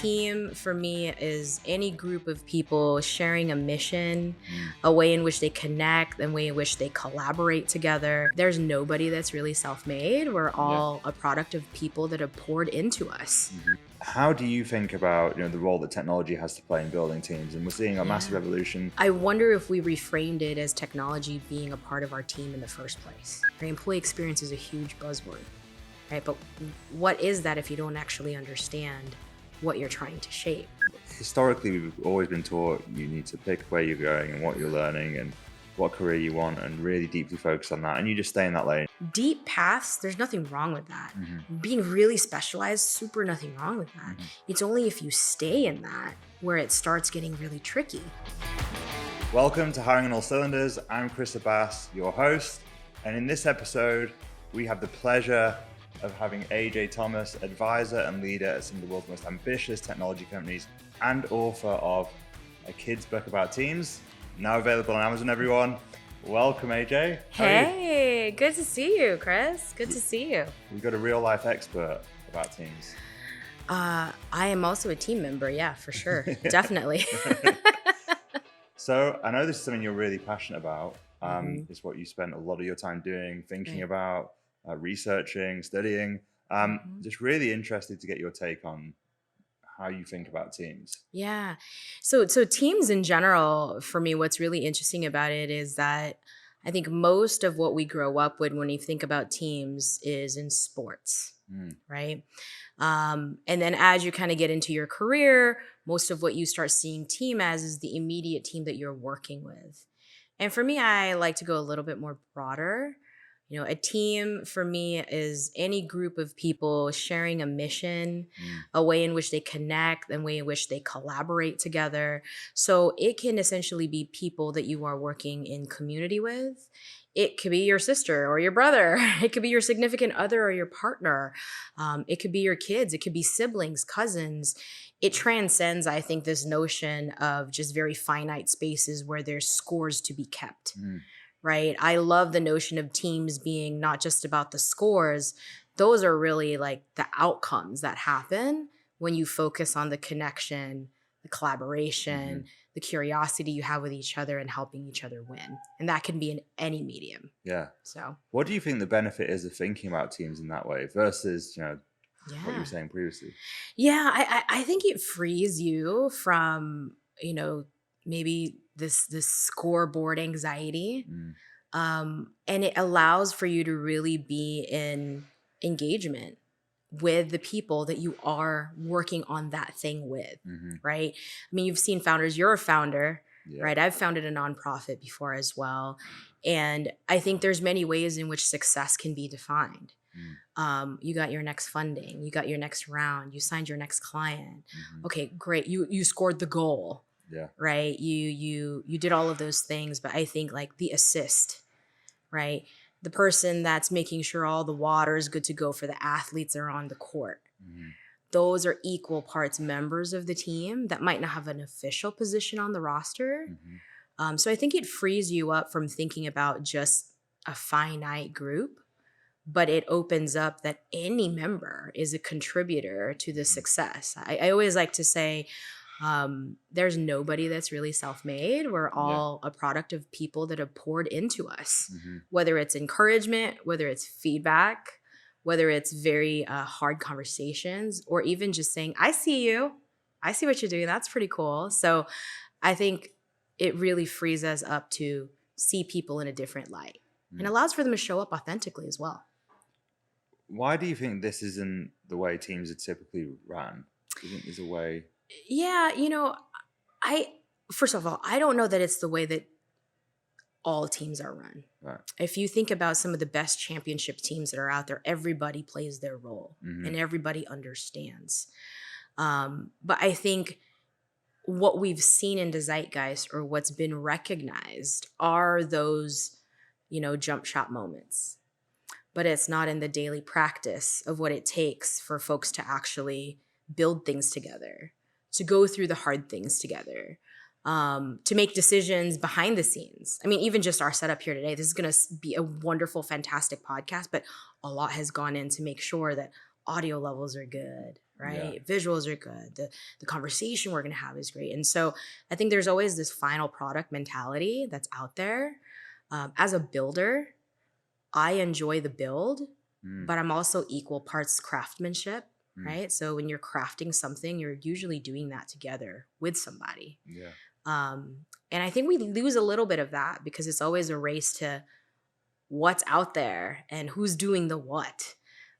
team for me is any group of people sharing a mission, a way in which they connect, a way in which they collaborate together. There's nobody that's really self-made. We're all a product of people that have poured into us. How do you think about the role that technology has to play in building teams? And we're seeing a massive evolution. I wonder if we reframed it as technology being a part of our team in the first place. The employee experience is a huge buzzword, right? But what is that if you don't actually understand what you're trying to shape? Historically, we've always been taught you need to pick where you're going and what you're learning and what career you want and really deeply focus on that. And you just stay in that lane. Deep paths, there's nothing wrong with that. Being really specialized, super nothing wrong with that. It's only if you stay in that where it starts getting really tricky. Welcome to Hiring on All Cylinders. I'm Chris Abbas, your host. And in this episode, we have the pleasure of having AJ Thomas, advisor and leader at some of the world's most ambitious technology companies and author of A Kid's Book About Teams, now available on Amazon, everyone. Welcome, AJ. Hey, good to see you, Chris. Good to see you. We've got a real life expert about teams. I am also a team member, yeah, for sure. Definitely. So I know this is something you're really passionate about. It's what you spent a lot of your time doing, thinking about, researching, studying. Just really interested to get your take on how you think about teams. Yeah. So teams in general, for me, what's really interesting about it is that I think most of what we grow up with when you think about teams is in sports, right? And then as you kind of get into your career, most of what you start seeing team as is the immediate team that you're working with. And for me, I like to go a little bit more broader. A team for me is any group of people sharing a mission, a way in which they connect, a way in which they collaborate together. So it can essentially be people that you are working in community with. It could be your sister or your brother. It could be your significant other or your partner. It could be your kids. It could be siblings, cousins. It transcends, I think, this notion of just very finite spaces where there's scores to be kept. Right? I love the notion of teams being not just about the scores. Those are really like the outcomes that happen when you focus on the connection, the collaboration, the curiosity you have with each other and helping each other win. And that can be in any medium. Yeah. So what do you think the benefit is of thinking about teams in that way versus, what you were saying previously? Yeah, I think it frees you from, maybe this scoreboard anxiety. And it allows for you to really be in engagement with the people that you are working on that thing with, right? I mean, you've seen founders, you're a founder, right? I've founded a nonprofit before as well. And I think there's many ways in which success can be defined. You got your next funding, you got your next round, you signed your next client. Okay, great. You scored the goal. Right. You did all of those things, but I think like the assist, right? The person that's making sure all the water is good to go for the athletes that are on the court. Those are equal parts members of the team that might not have an official position on the roster. So I think it frees you up from thinking about just a finite group, but it opens up that any member is a contributor to the success. I always like to say, there's nobody that's really self-made. We're all a product of people that have poured into us, whether it's encouragement, whether it's feedback, whether it's very hard conversations, or even just saying, I see you. I see what you're doing. That's pretty cool. So I think it really frees us up to see people in a different light and allows for them to show up authentically as well. Why do you think this isn't the way teams are typically run? Do you think there's a way? Yeah, first of all, I don't know that it's the way that all teams are run. Right. If you think about some of the best championship teams that are out there, everybody plays their role and everybody understands. But I think what we've seen in the zeitgeist or what's been recognized are those, jump shot moments. But it's not in the daily practice of what it takes for folks to actually build things together, to go through the hard things together, to make decisions behind the scenes. I mean, even just our setup here today, this is going to be a wonderful, fantastic podcast, but a lot has gone in to make sure that audio levels are good, Yeah. right? Visuals are good. The conversation we're going to have is great. And so I think there's always this final product mentality that's out there. As a builder, I enjoy the build, Mm. but I'm also equal parts craftsmanship, Mm. right? So when you're crafting something, you're usually doing that together with somebody. Yeah. And I think we lose a little bit of that because it's always a race to what's out there and who's doing the what,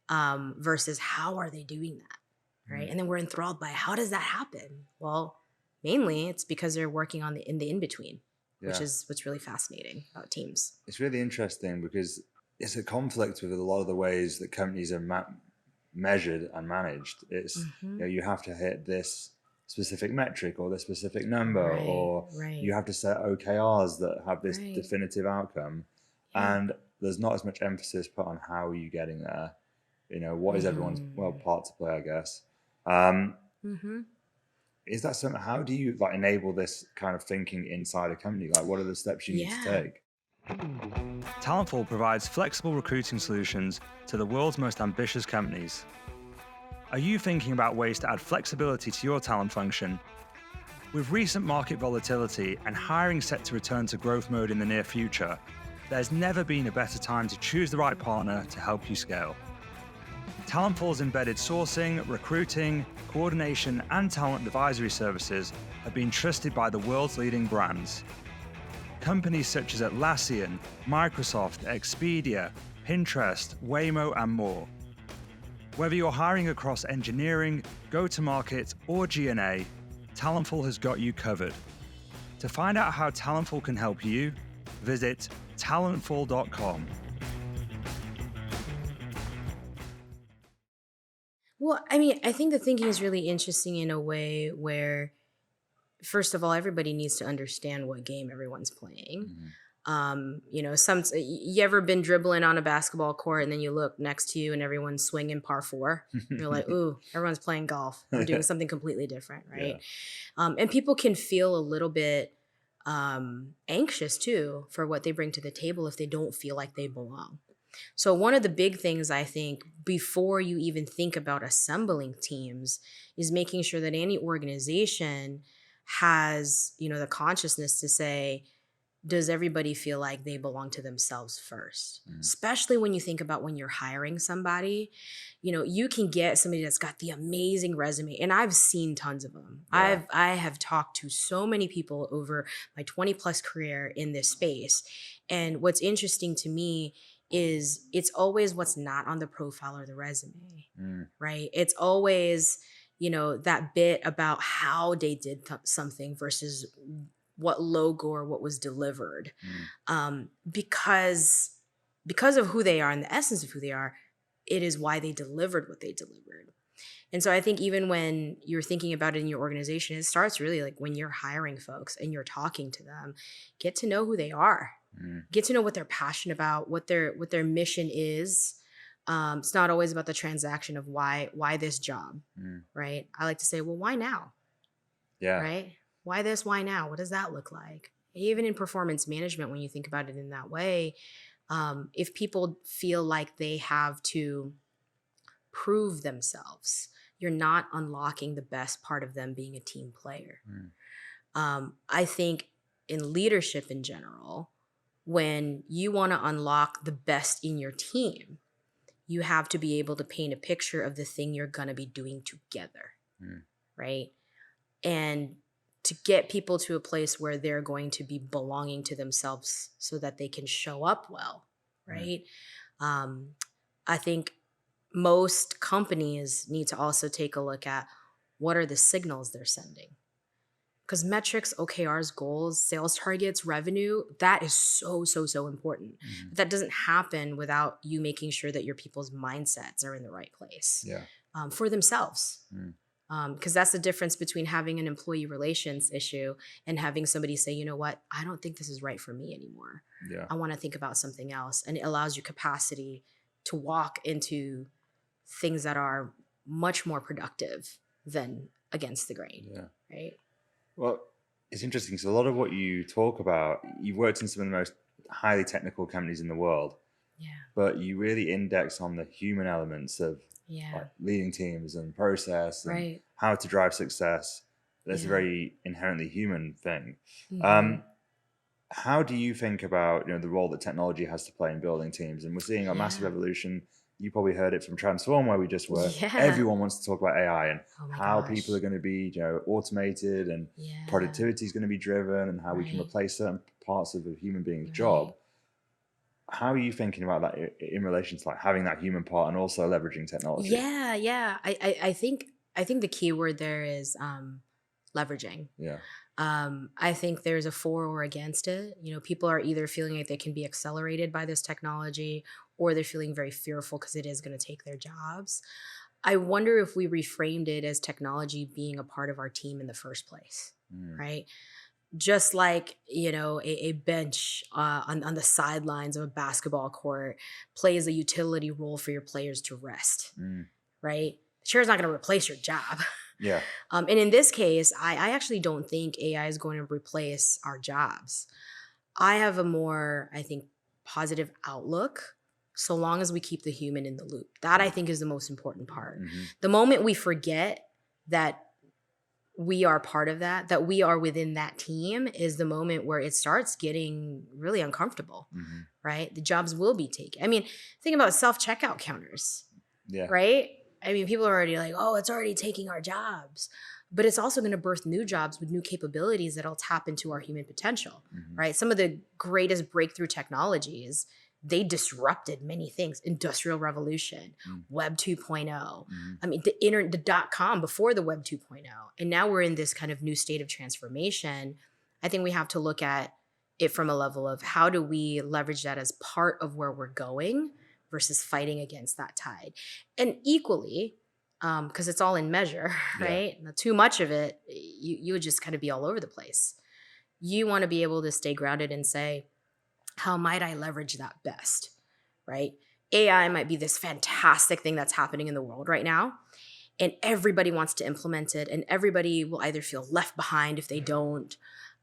versus how are they doing that, right? Mm. And then we're enthralled by how does that happen? Well, mainly it's because they're working on the in between, which Yeah. is what's really fascinating about teams. It's really interesting because it's a conflict with a lot of the ways that companies are measured and managed. It's, Hmm. you have to hit this specific metric or this specific number, Right, or you right, have to set OKRs that have this right. definitive outcome. Yeah. And there's not as much emphasis put on how are you getting there. What is everyone's Mm-hmm. part to play, I guess. Um, Mm-hmm. is that something? How do you like enable this kind of thinking inside a company? Like, what are the steps you need to Yeah. take? Talentful provides flexible recruiting solutions to the world's most ambitious companies. Are you thinking about ways to add flexibility to your talent function? With recent market volatility and hiring set to return to growth mode in the near future, there's never been a better time to choose the right partner to help you scale. Talentful's embedded sourcing, recruiting, coordination, and talent advisory services have been trusted by the world's leading brands. Companies such as Atlassian, Microsoft, Expedia, Pinterest, Waymo, and more. Whether you're hiring across engineering, go-to-market, or G&A, Talentful has got you covered. To find out how Talentful can help you, visit talentful.com. Well, I mean, I think the thinking is really interesting in a way where, first of all, everybody needs to understand what game everyone's playing. Mhm. You ever been dribbling on a basketball court and then you look next to you and everyone's swinging par four? You're like, ooh, everyone's playing golf. I'm doing something completely different, right? And people can feel a little bit anxious too for what they bring to the table if they don't feel like they belong. So one of the big things I think before you even think about assembling teams is making sure that any organization has, the consciousness to say, does everybody feel like they belong to themselves first? Mm. Especially when you think about when you're hiring somebody, you can get somebody that's got the amazing resume, and I've seen tons of them. Yeah. I have talked to so many people over my 20 plus career in this space. And what's interesting to me is it's always what's not on the profile or the resume, Mm. right? It's always, that bit about how they did something versus what logo or what was delivered. Because of who they are and the essence of who they are, it is why they delivered what they delivered. And so I think even when you're thinking about it in your organization, it starts really like when you're hiring folks and you're talking to them, get to know who they are, get to know what they're passionate about, what their mission is. It's not always about the transaction of why this job, right? I like to say, well, why now? Yeah. Right? Why this? Why now? What does that look like? Even in performance management, when you think about it in that way, if people feel like they have to prove themselves, you're not unlocking the best part of them being a team player. I think in leadership in general, when you want to unlock the best in your team, you have to be able to paint a picture of the thing you're going to be doing together, right? And to get people to a place where they're going to be belonging to themselves so that they can show up well, right? I think most companies need to also take a look at what are the signals they're sending. Because metrics, OKRs, goals, sales targets, revenue, that is so, so, so important. But that doesn't happen without you making sure that your people's mindsets are in the right place for themselves. Because that's the difference between having an employee relations issue and having somebody say, you know what, I don't think this is right for me anymore. I want to think about something else. And it allows you capacity to walk into things that are much more productive than against the grain, right? Well, it's interesting because a lot of what you talk about, you've worked in some of the most highly technical companies in the world, but you really index on the human elements of Yeah. like leading teams and process and Right. how to drive success. That's a Yeah. very inherently human thing. Mhm. How do you think about the role that technology has to play in building teams? And we're seeing a massive Yeah. evolution. You probably heard it from Transform, where we just were. Yeah. Everyone wants to talk about AI and Oh my how people are gosh. going to be, automated, and Yeah. productivity is going to be driven, and how we can Right. replace certain parts of a human being's Right. job. How are you thinking about that in relation to like having that human part and also leveraging technology? Yeah, yeah. I think the key word there is leveraging. Yeah. I think there's a for or against it. People are either feeling like they can be accelerated by this technology, or they're feeling very fearful because it is going to take their jobs. I wonder if we reframed it as technology being a part of our team in the first place, Mm, right? Just like a bench on the sidelines of a basketball court plays a utility role for your players to rest, mm, right? The chair is not going to replace your job. yeah. And in this case, I actually don't think AI is going to replace our jobs. I have a more, I think, positive outlook, so long as we keep the human in the loop. That I think is the most important part. Mm-hmm. The moment we forget that we are part of that we are within that team, is the moment where it starts getting really uncomfortable, Mm-hmm. right? The jobs will be taken. I mean, think about self-checkout counters, Yeah. right? I mean, people are already like, oh, it's already taking our jobs. But it's also going to birth new jobs with new capabilities that'll tap into our human potential, Mm-hmm. right? Some of the greatest breakthrough technologies, they disrupted many things. Industrial revolution, Mm. Web 2.0. Mm-hmm. I mean, the dot-com before the Web 2.0. And now we're in this kind of new state of transformation. I think we have to look at it from a level of how do we leverage that as part of where we're going versus fighting against that tide. And equally, because it's all in measure, Yeah. right? Now, too much of it, you would just kind of be all over the place. You want to be able to stay grounded and say, how might I leverage that best, right? AI might be this fantastic thing that's happening in the world right now, and everybody wants to implement it, and everybody will either feel left behind if they don't.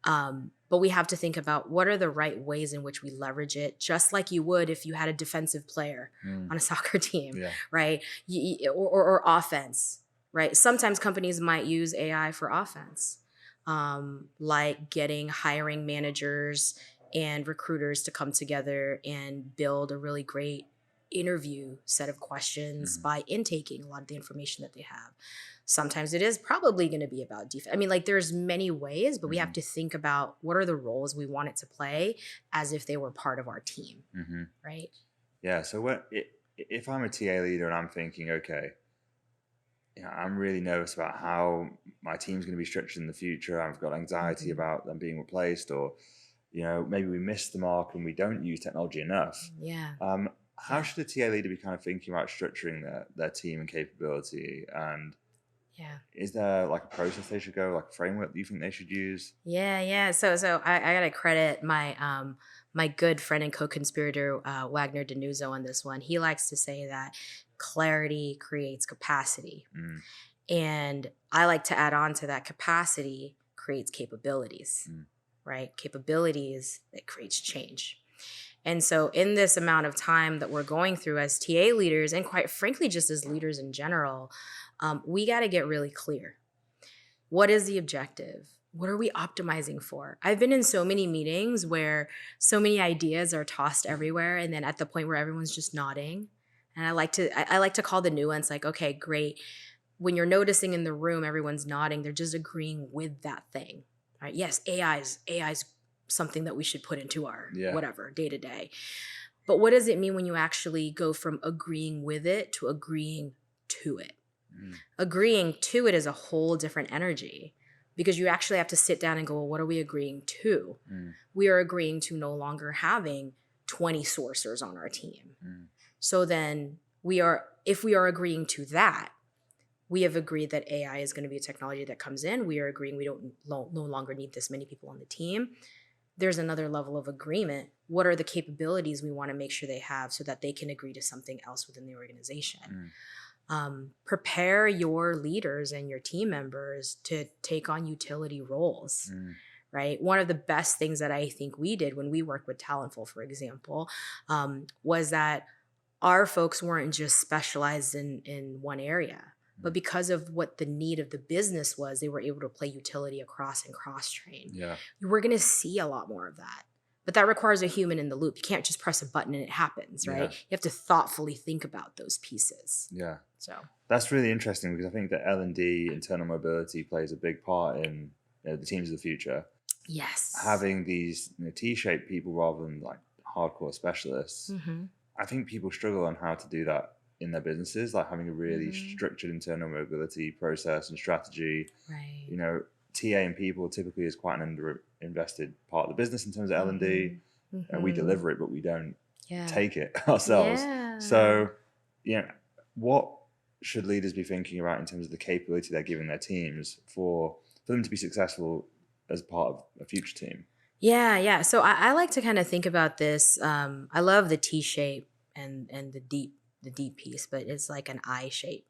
But we have to think about what are the right ways in which we leverage it, just like you would if you had a defensive player on a soccer team, Yeah. right? Or offense, right? Sometimes companies might use AI for offense, like getting hiring managers and recruiters to come together and build a really great interview set of questions Mhm. by intaking a lot of the information that they have. Sometimes it is probably going to be about defense. I mean, like there's many ways, but we have Mhm. to think about what are the roles we want it to play as if they were part of our team, Mhm. right? Yeah. So if I'm a TA leader and I'm thinking, okay, I'm really nervous about how my team's going to be structured in the future. I've got anxiety Mhm. about them being replaced, or maybe we missed the mark and we don't use technology enough. Yeah. How Yeah. should a TA leader be kind of thinking about structuring their team and capability? And Yeah. is there like a process they should go, like a framework that you think they should use? Yeah, yeah. So I gotta credit my good friend and co-conspirator Wagner Denuzo on this one. He likes to say that clarity creates capacity, Mm, and I like to add on to that: capacity creates capabilities, mm, right? Capabilities that creates change. And so, in this amount of time that we're going through as TA leaders, and quite frankly, just as leaders in general, we got to get really clear. What is the objective? What are we optimizing for? I've been in so many meetings where so many ideas are tossed everywhere, and then at the point where everyone's just nodding. And I like to call the nuance like, okay, great. When you're noticing in the room, everyone's nodding, they're just agreeing with that thing. Right? Yes, AI's something that we should put into our yeah. whatever day to day. But what does it mean when you actually go from agreeing with it to agreeing to it? Mm, Agreeing to it is a whole different energy, because you actually have to sit down and go, well, what are we agreeing to? mm, We are agreeing to no longer having 20 sourcers on our team. mm, So then if we are agreeing to that, we have agreed that AI is going to be a technology that comes in. We are agreeing we don't no longer need this many people on the team. There's another level of agreement. What are the capabilities we want to make sure they have so that they can agree to something else within the organization? Prepare your leaders and your team members to take on utility roles, mm, right? One of the best things that I think we did when we worked with Talentful, for example, was that our folks weren't just specialized in one area, but because of what the need of the business was, they were able to play utility across and cross train. Yeah. We're going to see a lot more of that. But that requires a human in the loop. You can't just press a button and it happens, right? Yeah. You have to thoughtfully think about those pieces. Yeah. So That's really interesting because I think that L&D, internal mobility, plays a big part in the teams of the future. yes. Having these T-shaped people rather than like hardcore specialists, I think people struggle on how to do that in their businesses, like having a really structured internal mobility process and strategy. Right. You know, TA and people typically is quite an underinvested part of the business in terms of L&D. We deliver it, but we don't take it ourselves. Yeah. So, what should leaders be thinking about in terms of the capability they're giving their teams for them to be successful as part of a future team? Yeah. So I like to kind of think about this. I love the T shape and the deep piece, but it's like an I shape,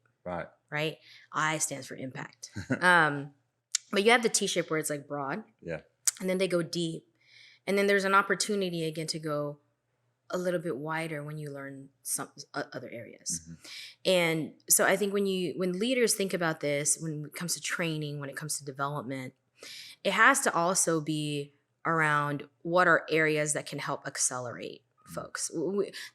Right. I stands for impact. But you have the T shape where it's like broad, Yeah. and then they go deep, and then there's an opportunity again to go a little bit wider when you learn some other areas. And so I think when leaders think about this, when it comes to training, when it comes to development, it has to also be around what are areas that can help accelerate folks.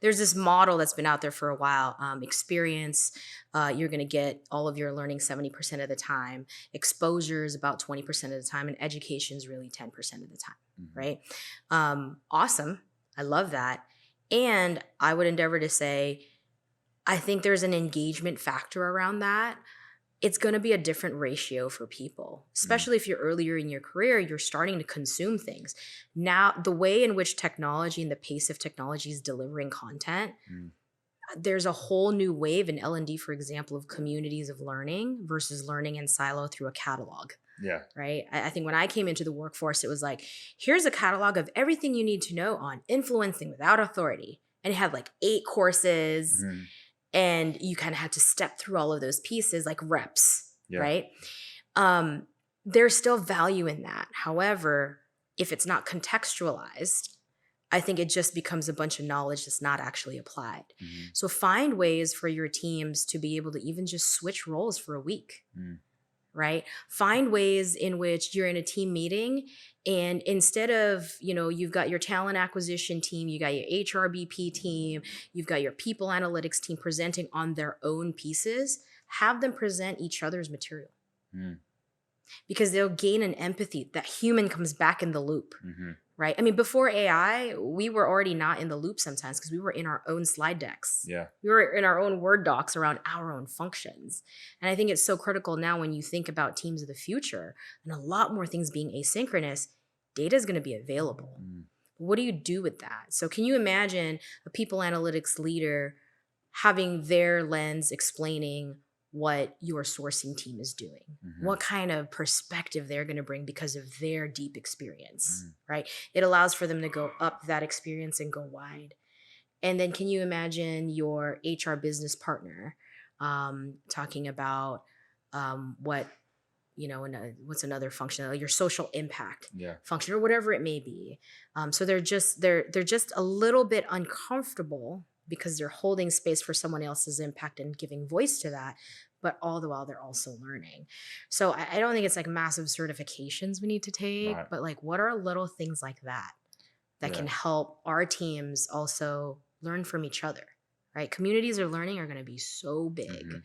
There's this model that's been out there for a while. Experience, you're going to get all of your learning 70% of the time. Exposure is about 20% of the time, and education is really 10% of the time, right? Awesome. I love that. And I would endeavor to say, I think there's an engagement factor around that. It's going to be a different ratio for people, especially if you're earlier in your career, you're starting to consume things. Now, the way in which technology and the pace of technology is delivering content, there's a whole new wave in L&D, for example, of communities of learning versus learning in silo through a catalog. Yeah. Right. I think when I came into the workforce, it was like, here's a catalog of everything you need to know on influencing without authority. And it had like 8 courses. And you kind of had to step through all of those pieces like reps, right? There's still value in that. However, if it's not contextualized, I think it just becomes a bunch of knowledge that's not actually applied. So find ways for your teams to be able to even just switch roles for a week, right? Find ways in which you're in a team meeting, and instead of, you've got your talent acquisition team, you got your HRBP team, you've got your people analytics team presenting on their own pieces, have them present each other's material. Because they'll gain an empathy. That human comes back in the loop, right? I mean, before AI, we were already not in the loop sometimes because we were in our own slide decks. Yeah. We were in our own Word docs around our own functions. And I think it's so critical now when you think about teams of the future and a lot more things being asynchronous, data is going to be available. What do you do with that? So can you imagine a people analytics leader having their lens explaining what your sourcing team is doing, what kind of perspective they're going to bring because of their deep experience, right? It allows for them to go up that experience and go wide. And then can you imagine your HR business partner talking about what's another function, your social impact function or whatever it may be. So they're just a little bit uncomfortable because they're holding space for someone else's impact and giving voice to that, but all the while they're also learning. So I don't think it's like massive certifications we need to take, but like what are little things like that can help our teams also learn from each other, right? Communities of learning are going to be so big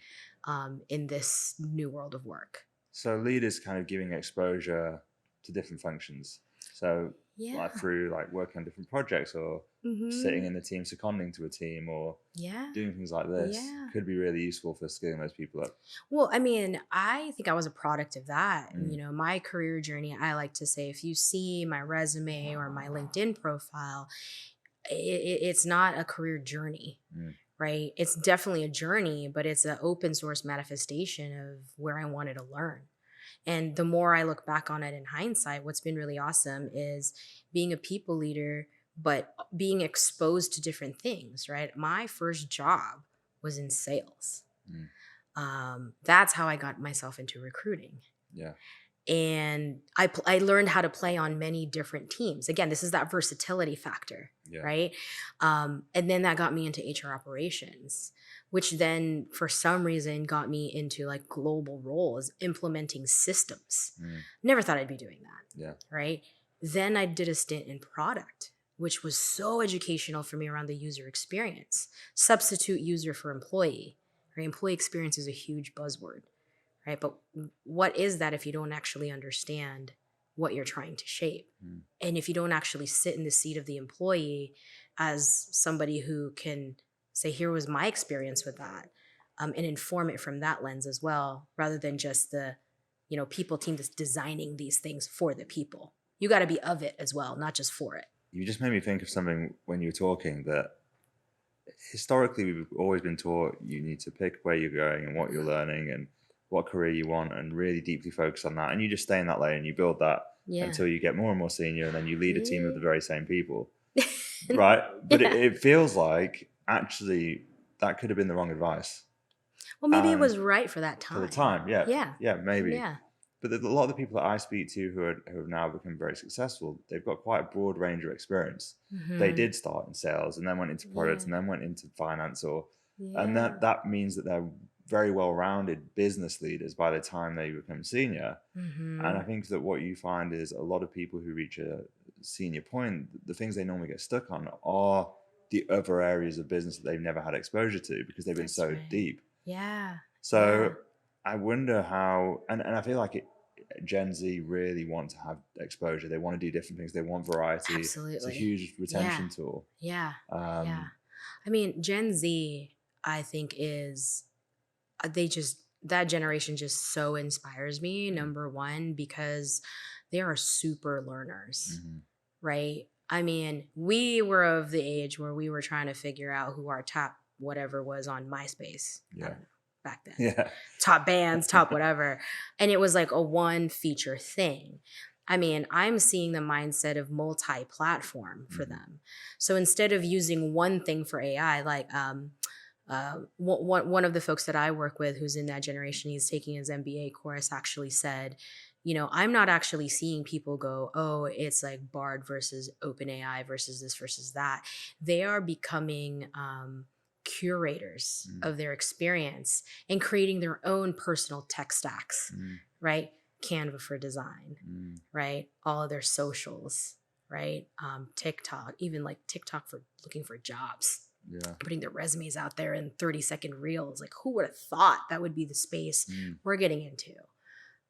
in this new world of work. So leaders kind of giving exposure to different functions. So like through like working on different projects or sitting in the team, seconding to a team or doing things like this could be really useful for skilling those people up. Well, I mean, I think I was a product of that. My career journey, I like to say, if you see my resume or my LinkedIn profile, it's not a career journey, right? It's definitely a journey, but it's an open source manifestation of where I wanted to learn. And the more I look back on it in hindsight, what's been really awesome is being a people leader, but being exposed to different things, right? My first job was in sales. That's how I got myself into recruiting. Yeah. And I learned how to play on many different teams. Again, this is that versatility factor, right? And then that got me into HR operations, which then for some reason got me into like global roles, implementing systems. Never thought I'd be doing that, right? Then I did a stint in product, which was so educational for me around the user experience. Substitute user for employee, right? Employee experience is a huge buzzword. Right. But what is that if you don't actually understand what you're trying to shape? And if you don't actually sit in the seat of the employee as somebody who can say, here was my experience with that, and inform it from that lens as well, rather than just the, people team that's designing these things for the people. You got to be of it as well, not just for it. You just made me think of something when you were talking, that historically we've always been taught you need to pick where you're going and what you're learning and what career you want, and really deeply focus on that. And you just stay in that lane and you build that until you get more and more senior, and then you lead a team of the very same people. Right? But it feels like actually that could have been the wrong advice. Well, maybe it was right for that time. For the time, yeah, maybe. Yeah. But a lot of the people that I speak to who have now become very successful, they've got quite a broad range of experience. They did start in sales and then went into products and then went into finance, and that means that they're very well-rounded business leaders by the time they become senior. And I think that what you find is a lot of people who reach a senior point, the things they normally get stuck on are the other areas of business that they've never had exposure to because they've been so deep. So I wonder how, and I feel like Gen Z really want to have exposure. They want to do different things. They want variety. Absolutely. It's a huge retention tool. I mean, Gen Z, I think that generation just so inspires me, number one, because they are super learners, right? I mean, we were of the age where we were trying to figure out who our top whatever was on MySpace back then. Top bands, top whatever. And it was like a one feature thing. I mean, I'm seeing the mindset of multi-platform for them. So instead of using one thing for AI, like one of the folks that I work with who's in that generation, he's taking his MBA course, actually said, I'm not actually seeing people go, oh, it's like Bard versus OpenAI versus this versus that. They are becoming curators of their experience and creating their own personal tech stacks, right? Canva for design, right? All of their socials, right? TikTok, even like TikTok for looking for jobs. Putting their resumes out there in 30-second reels. Like, who would have thought that would be the space we're getting into?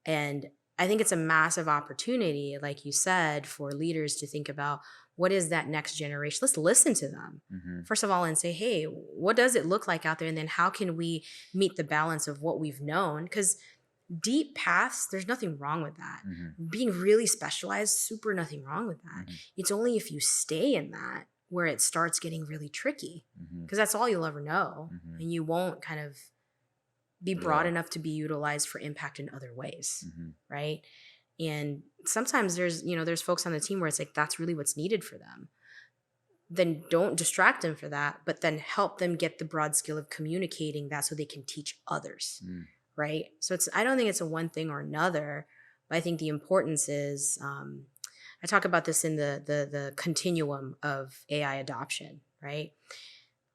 And I think it's a massive opportunity, like you said, for leaders to think about what is that next generation. Let's listen to them, first of all, and say, hey, what does it look like out there? And then how can we meet the balance of what we've known? Because deep paths, there's nothing wrong with that. Being really specialized, super nothing wrong with that. It's only if you stay in that where it starts getting really tricky, because that's all you'll ever know, and you won't kind of be broad enough to be utilized for impact in other ways, right? And sometimes there's folks on the team where it's like that's really what's needed for them. Then don't distract them for that, but then help them get the broad skill of communicating that so they can teach others, right? So I don't think it's a one thing or another, but I think the importance is, I talk about this in the continuum of AI adoption, right?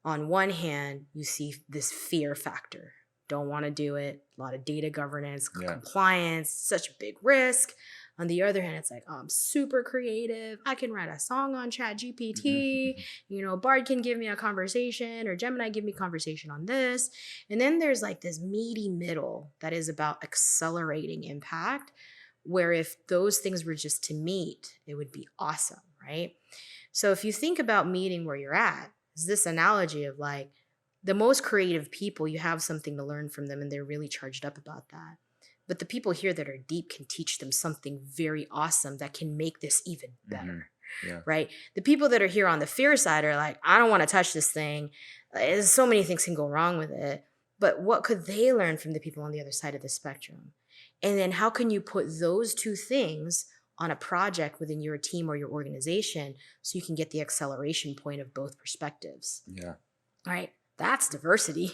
On one hand, you see this fear factor. Don't want to do it. A lot of data governance, compliance, such a big risk. On the other hand, it's like, oh, I'm super creative. I can write a song on ChatGPT. Bard can give me a conversation, or Gemini give me conversation on this. And then there's like this meaty middle that is about accelerating impact, where if those things were just to meet, it would be awesome, right? So if you think about meeting where you're at, is this analogy of like the most creative people, you have something to learn from them and they're really charged up about that. But the people here that are deep can teach them something very awesome that can make this even better, right? The people that are here on the fear side are like, I don't want to touch this thing. So many things can go wrong with it. But what could they learn from the people on the other side of the spectrum? And then how can you put those two things on a project within your team or your organization so you can get the acceleration point of both perspectives? Right? That's diversity.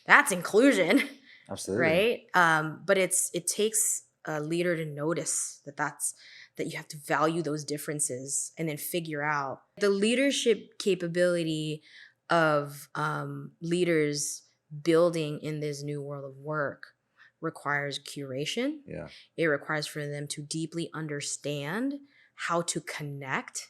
That's inclusion. Absolutely. Right? But it takes a leader to notice that you have to value those differences and then figure out the leadership capability of leaders building in this new world of work requires curation. Yeah. It requires for them to deeply understand how to connect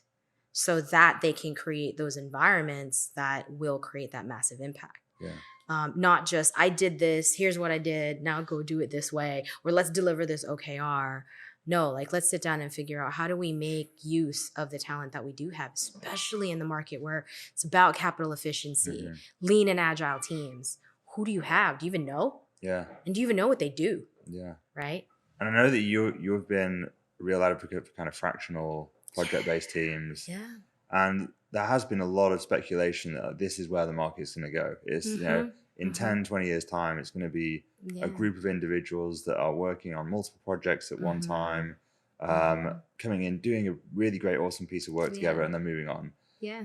so that they can create those environments that will create that massive impact. Yeah. Not just, I did this, here's what I did, now go do it this way, or let's deliver this OKR. No, like let's sit down and figure out how do we make use of the talent that we do have, especially in the market where it's about capital efficiency, lean and agile teams. Who do you have? Do you even know? Yeah. And do you even know what they do? Yeah. Right? And I know that you've been a real advocate for kind of fractional project-based teams. Yeah. And there has been a lot of speculation that this is where the market is going to go. It's, you know, in 10, 20 years time, it's going to be a group of individuals that are working on multiple projects at one time, coming in, doing a really great, awesome piece of work together, and then moving on. Yeah.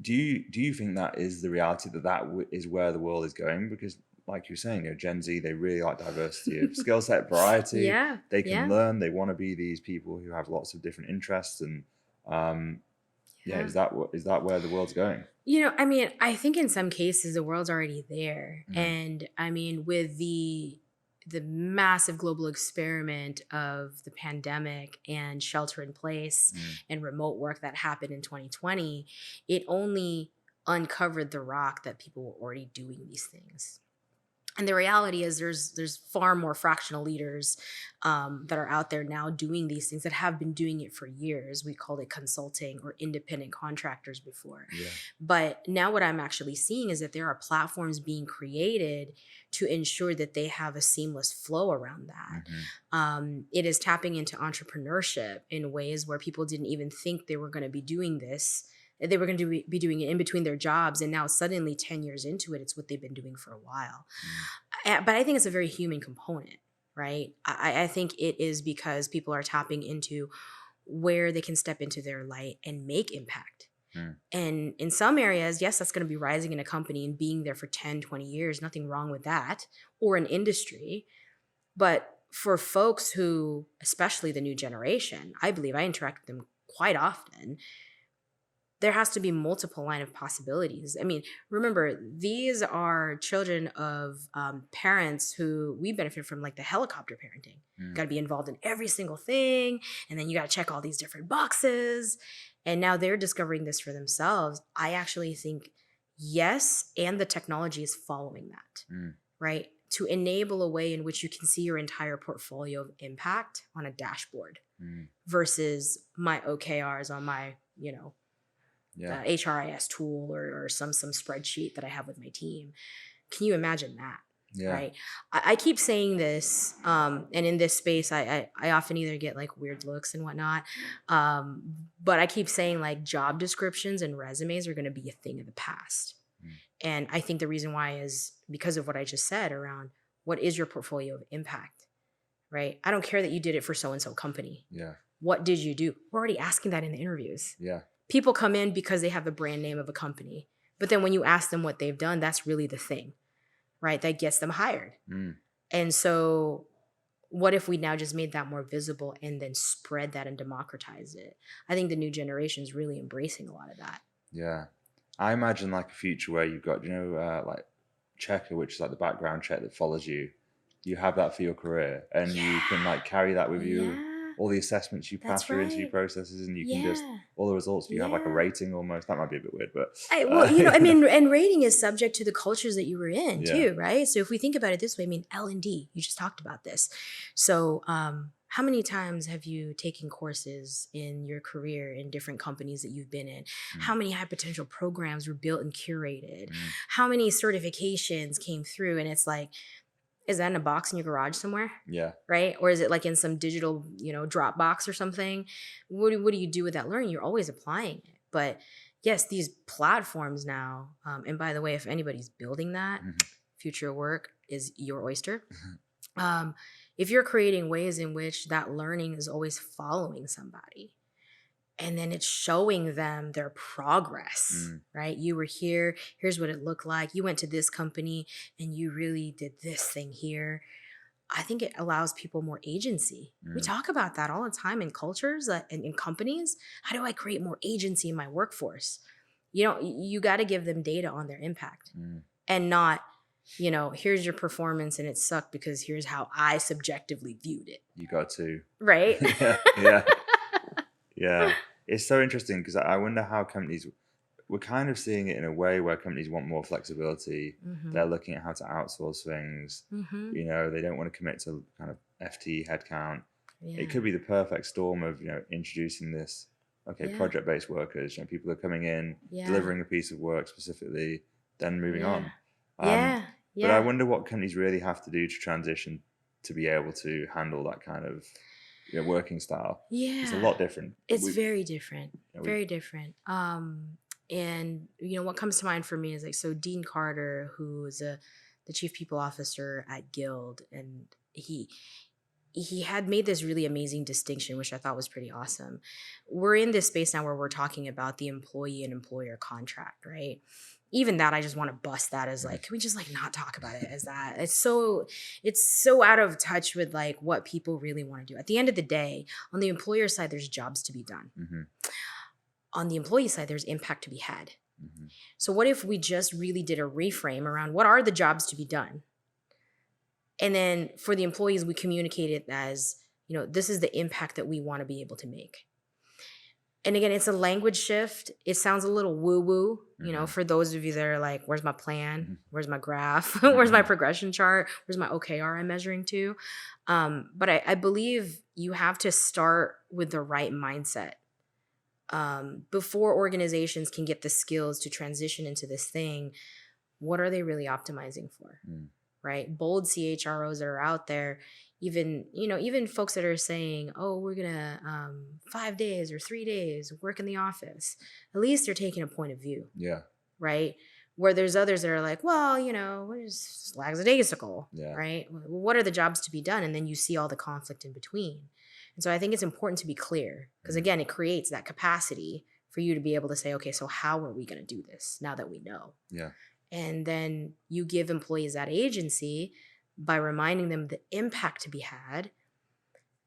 Do you think that is the reality, that is where the world is going? Because like you're saying, you know, Gen Z, they really like diversity of skill set, variety. Yeah. They can learn. They want to be these people who have lots of different interests. And is that where the world's going? You know, I mean, I think in some cases the world's already there. And I mean, with the massive global experiment of the pandemic and shelter in place and remote work that happened in 2020, it only uncovered the rock that people were already doing these things. And the reality is there's far more fractional leaders that are out there now doing these things that have been doing it for years. We called it consulting or independent contractors before. Yeah. But now what I'm actually seeing is that there are platforms being created to ensure that they have a seamless flow around that. It is tapping into entrepreneurship in ways where people didn't even think they were going to be doing this. They were going to be doing it in between their jobs. And now suddenly 10 years into it, it's what they've been doing for a while. But I think it's a very human component, right? I think it is because people are tapping into where they can step into their light and make impact. And in some areas, yes, that's going to be rising in a company and being there for 10, 20 years. Nothing wrong with that, or an industry. But for folks who, especially the new generation, I believe I interact with them quite often, there has to be multiple line of possibilities. I mean, remember, these are children of parents who we benefit from, like the helicopter parenting. Got to be involved in every single thing. And then you got to check all these different boxes. And now they're discovering this for themselves. I actually think yes, and the technology is following that, right? To enable a way in which you can see your entire portfolio of impact on a dashboard versus my OKRs on my, HRIS tool or some spreadsheet that I have with my team. Can you imagine that? Yeah. Right. I keep saying this, and in this space, I often either get like weird looks and whatnot. But I keep saying like job descriptions and resumes are going to be a thing of the past. And I think the reason why is because of what I just said around what is your portfolio of impact, right? I don't care that you did it for so-and-so company. Yeah. What did you do? We're already asking that in the interviews. Yeah. People come in because they have the brand name of a company. But then when you ask them what they've done, that's really the thing, right? That gets them hired. And so what if we now just made that more visible and then spread that and democratize it? I think the new generation is really embracing a lot of that. Yeah. I imagine like a future where you've got, like Checker, which is like the background check that follows you. You have that for your career and you can like carry that with you. All the assessments you pass through interview processes, and you can just all the results. You have like a rating almost. That might be a bit weird, but and rating is subject to the cultures that you were in too, right? So if we think about it this way, I mean, L&D. You just talked about this. So how many times have you taken courses in your career in different companies that you've been in? How many high potential programs were built and curated? How many certifications came through? And it's like, is that in a box in your garage somewhere? Yeah. Right? Or is it like in some digital, Dropbox or something? What do you do with that learning? You're always applying it. But yes, these platforms now, and by the way, if anybody's building that, future work is your oyster. If you're creating ways in which that learning is always following somebody, and then it's showing them their progress, right? You were here, here's what it looked like. You went to this company and you really did this thing here. I think it allows people more agency. We talk about that all the time in cultures and in companies. How do I create more agency in my workforce? You got to give them data on their impact and not, here's your performance and it sucked because here's how I subjectively viewed it. You got to. Right? Yeah. It's so interesting because I wonder how companies, we're kind of seeing it in a way where companies want more flexibility. They're looking at how to outsource things. They don't want to commit to kind of FTE headcount. Yeah. It could be the perfect storm of, introducing this, project-based workers, people are coming in, delivering a piece of work specifically, then moving on. But I wonder what companies really have to do to transition to be able to handle that kind of working style. It's a lot different. It's very different. Very different. And what comes to mind for me is so Dean Carter, who is the chief people officer at Guild, and he had made this really amazing distinction, which I thought was pretty awesome. We're in this space now where we're talking about the employee and employer contract, right? Even that, I just want to bust that as can we just not talk about it as that? It's so out of touch with what people really want to do. At the end of the day, on the employer side, there's jobs to be done. On the employee side, there's impact to be had. So what if we just really did a reframe around what are the jobs to be done? And then for the employees, we communicate it as, this is the impact that we want to be able to make. And again, it's a language shift. It sounds a little woo-woo, for those of you that are where's my plan? Where's my graph? Where's my progression chart? Where's my OKR I'm measuring to? But I believe you have to start with the right mindset. Before organizations can get the skills to transition into this thing, what are they really optimizing for? Right? Bold CHROs that are out there, even folks that are saying, oh, we're gonna 5 days or 3 days work in the office. At least they're taking a point of view. Yeah. Right? Where there's others that are well, we're just lackadaisical. Yeah. Right? What are the jobs to be done? And then you see all the conflict in between. And so I think it's important to be clear because, again, it creates that capacity for you to be able to say, okay, so how are we going to do this now that we know? Yeah. And then you give employees that agency by reminding them the impact to be had.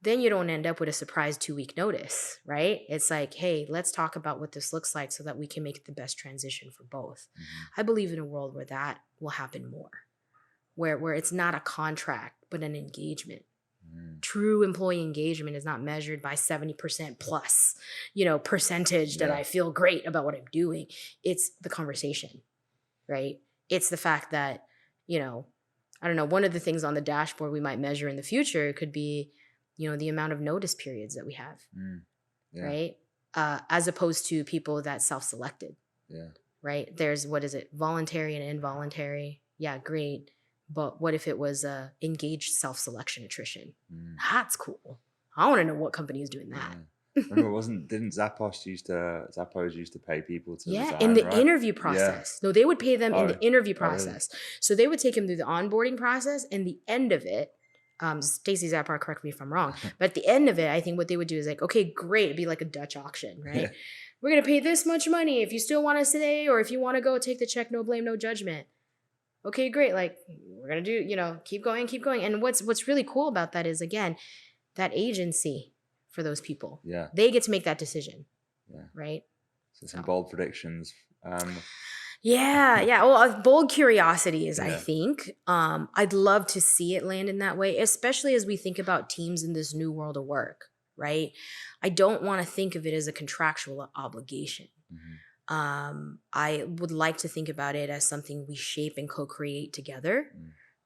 Then you don't end up with a surprise 2-week notice, right? It's hey, let's talk about what this looks like so that we can make the best transition for both. I believe in a world where that will happen more, where it's not a contract, but an engagement. True employee engagement is not measured by 70% plus, percentage that I feel great about what I'm doing. It's the conversation, right? It's the fact that, I don't know, one of the things on the dashboard we might measure in the future could be, the amount of notice periods that we have, right? As opposed to people that self-selected, right? There's, voluntary and involuntary. Yeah, great. But what if it was engaged self-selection attrition? That's cool. I want to know what company is doing that. Remember, didn't Zappos used to pay people to resign, in the interview process. No, they would pay them in the interview process. Really? So they would take them through the onboarding process, and the end of it, Stacey Zappar, correct me if I'm wrong, but at the end of it, I think what they would do is okay, great, it'd be like a Dutch auction, right? Yeah. We're gonna pay this much money if you still want to stay, or if you want to go, take the check, no blame, no judgment. Okay, great. We're going to do, keep going. And what's really cool about that is, again, that agency for those people. Yeah. They get to make that decision. Yeah. Right? So some bold predictions. Yeah. Well, bold curiosities, I think. I'd love to see it land in that way, especially as we think about teams in this new world of work, right? I don't want to think of it as a contractual obligation. I would like to think about it as something we shape and co-create together,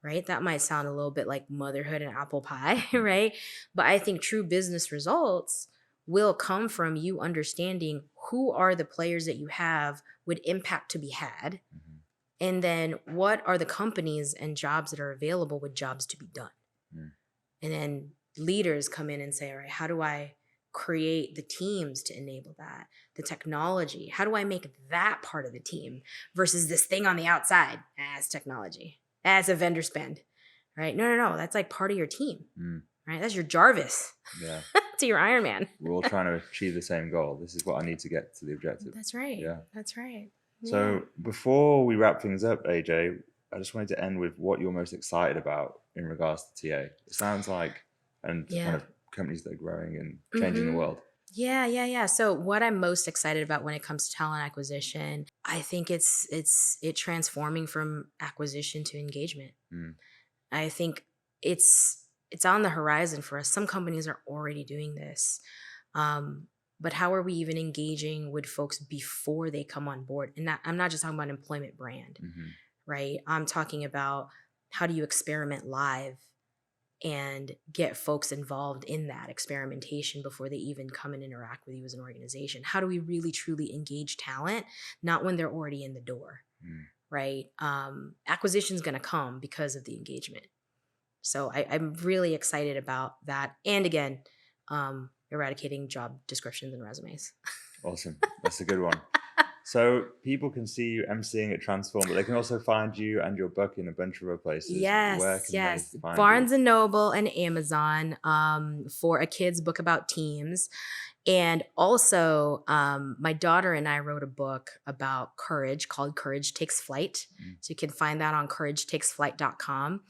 right? That might sound a little bit like motherhood and apple pie, right? But I think true business results will come from you understanding who are the players that you have with impact to be had, and then what are the companies and jobs that are available with jobs to be done. And then leaders come in and say, all right, how do I create the teams to enable that, the technology? How do I make that part of the team versus this thing on the outside as technology, as a vendor spend, right? No. That's part of your team, right? That's your Jarvis. Yeah. To your Iron Man. We're all trying to achieve the same goal. This is what I need to get to the objective. That's right. Yeah. That's right. So before we wrap things up, AJ, I just wanted to end with what you're most excited about in regards to TA. It sounds like, and kind of companies that are growing and changing the world. Yeah. So what I'm most excited about when it comes to talent acquisition, I think it's transforming from acquisition to engagement. I think it's on the horizon for us. Some companies are already doing this. But how are we even engaging with folks before they come on board? And I'm not just talking about employment brand, right? I'm talking about how do you experiment live and get folks involved in that experimentation before they even come and interact with you as an organization? How do we really truly engage talent, not when they're already in the door, right? Acquisition is going to come because of the engagement. So I'm really excited about that. And again, eradicating job descriptions and resumes. Awesome. That's a good one. So people can see you emceeing at Transform, but they can also find you and your book in a bunch of other places. Yes. They find Barnes you? and Noble and Amazon for a kid's book about teams. And also, my daughter and I wrote a book about courage called Courage Takes Flight. So you can find that on couragetakesflight.com.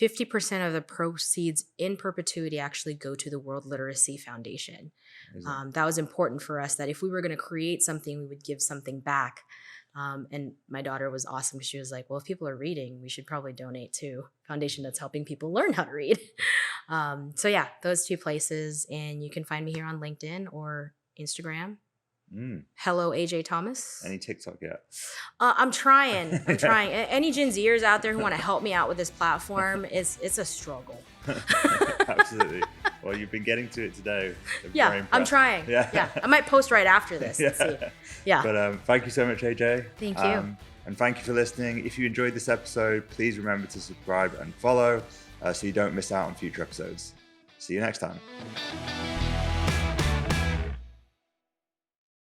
50% of the proceeds in perpetuity actually go to the World Literacy Foundation. That was important for us, that if we were going to create something, we would give something back. And my daughter was awesome because she was like, well, if people are reading, we should probably donate to a foundation that's helping people learn how to read. So yeah, those two places. And you can find me here on LinkedIn or Instagram. Hello, AJ Thomas. Any TikTok yet? I'm trying. Any Gen Zers out there who want to help me out with this platform, it's a struggle. Absolutely. Well, you've been getting to it today. I'm trying. Yeah. I might post right after this. Let's see. Yeah. But thank you so much, AJ. Thank you. And thank you for listening. If you enjoyed this episode, please remember to subscribe and follow so you don't miss out on future episodes. See you next time.